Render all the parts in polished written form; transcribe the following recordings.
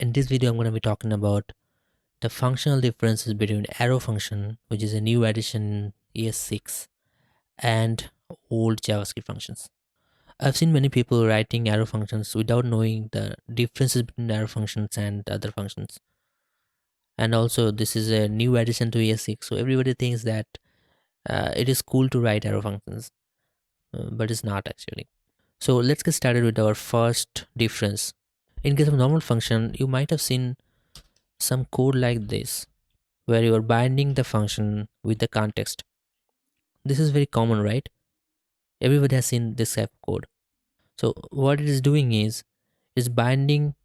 In this video, I'm going to be talking about the functional differences between arrow function, which is a new addition in ES6, and old JavaScript functions. I've seen many people writing arrow functions without knowing the differences between arrow functions and other functions. And also, this is a new addition to ES6, so everybody thinks that it is cool to write arrow functions, but it's not actually. So let's get started with our first difference. In case of normal function, you might have seen some code like this where you are binding the function with the context. This is very common, right? Everybody has seen this type of code. So what it is doing is binding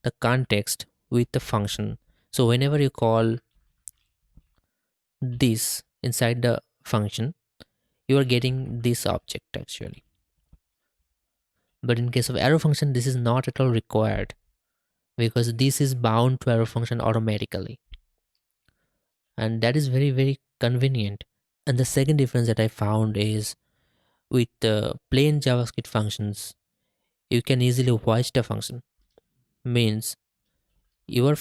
the context with the function. So whenever you call this inside the function, you are getting this object actually. But in case of arrow function, this is not at all required because this is bound to arrow function automatically. And that is very convenient. And the second difference that I found is with plain JavaScript functions, you can easily watch the function. Means you are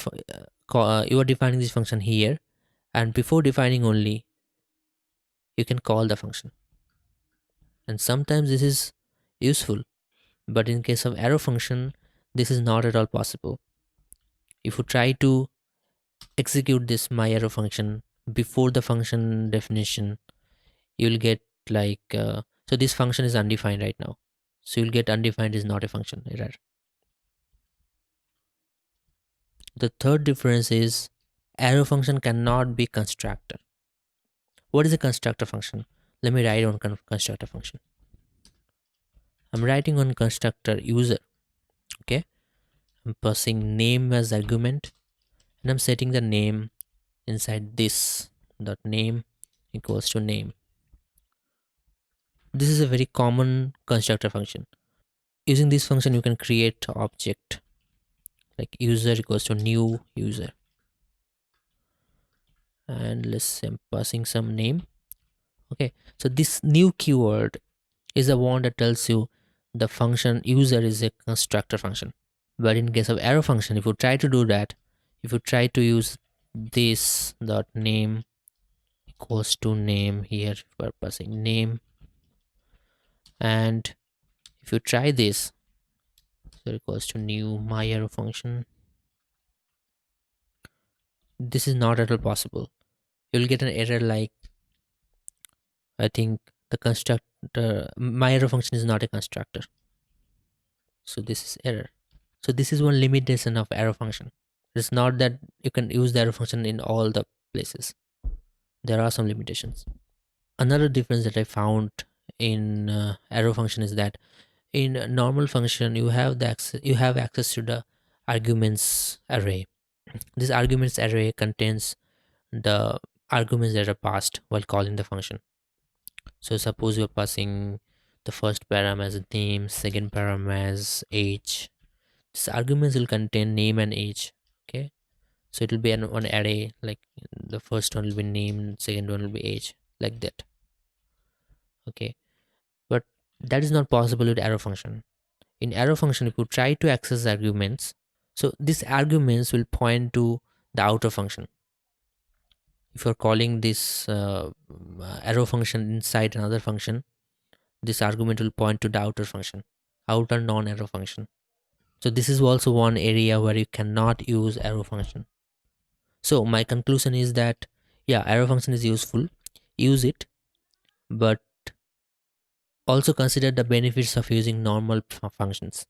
you are defining this function here, and before defining only, you can call the function. And sometimes this is useful, but in case of arrow function, this is not at all possible. If you try to execute this my arrow function before the function definition, you'll get like so this function is undefined right now. So you'll get undefined is not a function error. The third difference is arrow function cannot be constructor. What is a constructor function? Let me write on constructor function. I'm writing on constructor user. Okay, I'm passing name as argument, and I'm setting the name inside this dot name equals to name. This is a very common constructor function. Using this function, you can create object like user equals to new user, and let's say I'm passing some name. Okay, so this new keyword is the one that tells you the function user is a constructor function. But in case of arrow function, if you try to do that, if you try to use this dot name equals to name, here we're passing name, and if you try this, so equals to new my arrow function, this is not at all possible. You'll get an error like, I think the constructor my arrow function is not a constructor, so this is error. So this is one limitation of arrow function. It's not that you can use the arrow function in all the places. There are some limitations. Another difference that I found in arrow function is that in a normal function you have access to the arguments array. This arguments array contains the arguments that are passed while calling the function. So suppose you're passing the first param as name, second param as age. These arguments will contain name and age. Okay, so it will be an array, like the first one will be name, second one will be age, like that. Okay, but that is not possible with arrow function. In arrow function, if you try to access arguments, so these arguments will point to the outer function. If you're calling this arrow function inside another function, this argument will point to the outer function, outer non-arrow function. So this is also one area where you cannot use arrow function. So my conclusion is that yeah, arrow function is useful, use it, but also consider the benefits of using normal functions.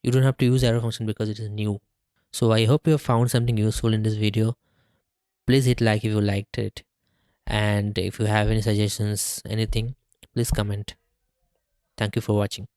You don't have to use arrow function because it is new. So I hope you have found something useful in this video. Please hit like if you liked it, and if you have any suggestions, anything, please comment. Thank you for watching.